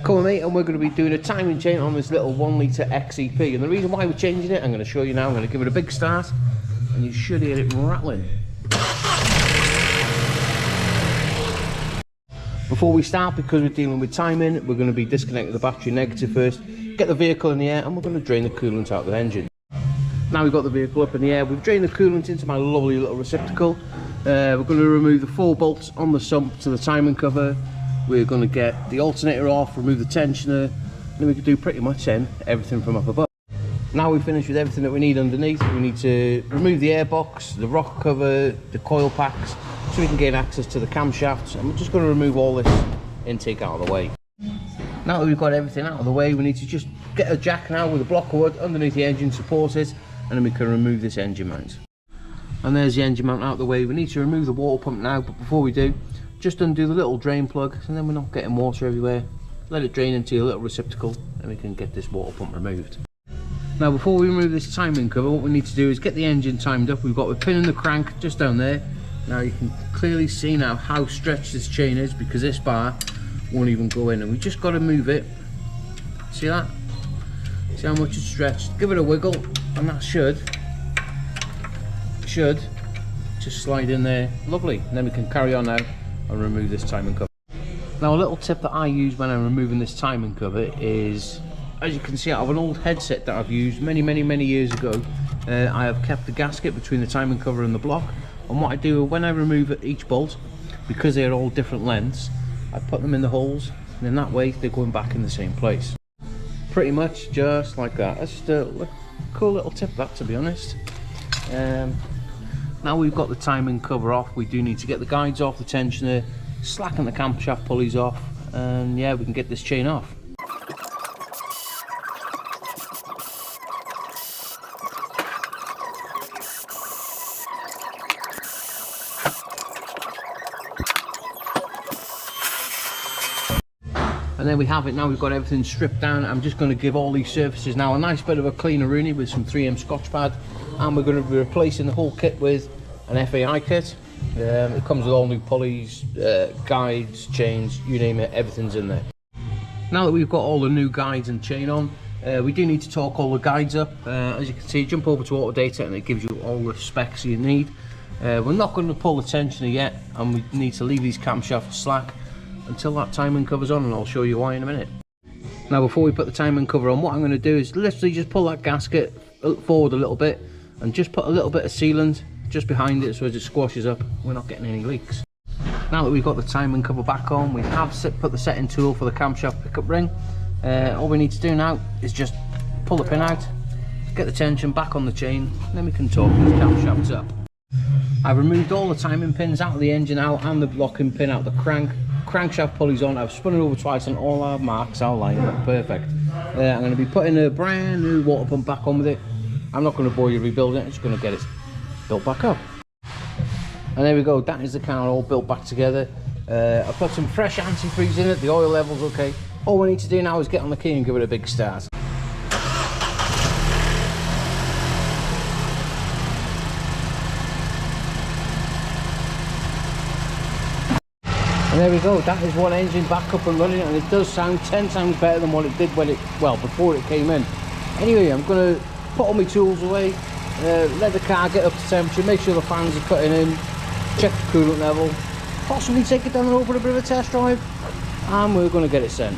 Come on mate, and we're going to be doing a timing chain on this little 1 litre XEP, and the reason why we're changing it I'm going to show you now. I'm going to give it a big start and you should hear it rattling. Before we start, because we're dealing with timing, we're going to be disconnecting the battery negative first, get the vehicle in the air, and we're going to drain the coolant out of the engine. Now we've got the vehicle up in the air, we've drained the coolant into my lovely little receptacle. We're going to remove the 4 bolts on the sump to the timing cover. We're going to get the alternator off, remove the tensioner, and then we can do pretty much then everything from up above. Now we've finished with everything that we need underneath. We need to remove the airbox, the rocker cover, the coil packs, so we can gain access to the camshafts, and we're just going to remove all this intake out of the way. Now that we've got everything out of the way, we need to just get a jack now with a block of wood underneath the engine, support it, and then we can remove this engine mount. And there's the engine mount out of the way. We need to remove the water pump now, but before we do, just undo the little drain plug, and then we're not getting water everywhere. Let it drain into your little receptacle, and we can get this water pump removed. Now before we remove this timing cover, what we need to do is get the engine timed up. We've got the pin in the crank just down there. Now you can clearly see now how stretched this chain is, because this bar won't even go in, and we just got to move it. See that? See how much it's stretched? Give it a wiggle, and that should just slide in there. Lovely. And then we can carry on now and remove this timing cover. Now a little tip that I use when I'm removing this timing cover is, as you can see, out of an old headset that I've used many years ago, I have kept the gasket between the timing cover and the block, and what I do when I remove each bolt, because they're all different lengths, I put them in the holes, and in that way they're going back in the same place. Pretty much just like that. That's just a cool little tip, that, to be honest. Now we've got the timing cover off, we do need to get the guides off, the tensioner, slacken the camshaft pulleys off, and yeah, we can get this chain off. And there we have it. Now we've got everything stripped down. I'm just going to give all these surfaces now a nice bit of a cleaner rooney with some 3M Scotch pad, and we're going to be replacing the whole kit with an FAI kit. It comes with all new pulleys, guides, chains, you name it, everything's in there. Now that we've got all the new guides and chain on, we do need to torque all the guides up. As you can see, jump over to Autodata and it gives you all the specs you need. We're not going to pull the tensioner yet, and we need to leave these camshafts slack until that timing cover's on, and I'll show you why in a minute. Now before we put the timing cover on, what I'm going to do is literally just pull that gasket forward a little bit and just put a little bit of sealant just behind it, so as it squashes up we're not getting any leaks. Now that we've got the timing cover back on, we have put the setting tool for the camshaft pickup ring. All we need to do now is just pull the pin out, get the tension back on the chain, and then we can torque these camshafts up. I've removed all the timing pins out of the engine now, and the locking pin out of the crankshaft pulleys on. I've spun it over twice and all our marks are lined up perfect. I'm going to be putting a brand new water pump back on with it. I'm not going to bore you rebuilding it, I'm just going to get it built back up. And there we go, that is the car all built back together. I've put some fresh antifreeze in it, the oil level's okay. All we need to do now is get on the key and give it a big start. And there we go, that is one engine back up and running, and it does sound 10 times better than what it did when before it came in. Anyway, I'm going to put all my tools away, let the car get up to temperature, make sure the fans are cutting in, check the coolant level, possibly take it down the road for a bit of a test drive, and we're going to get it sent.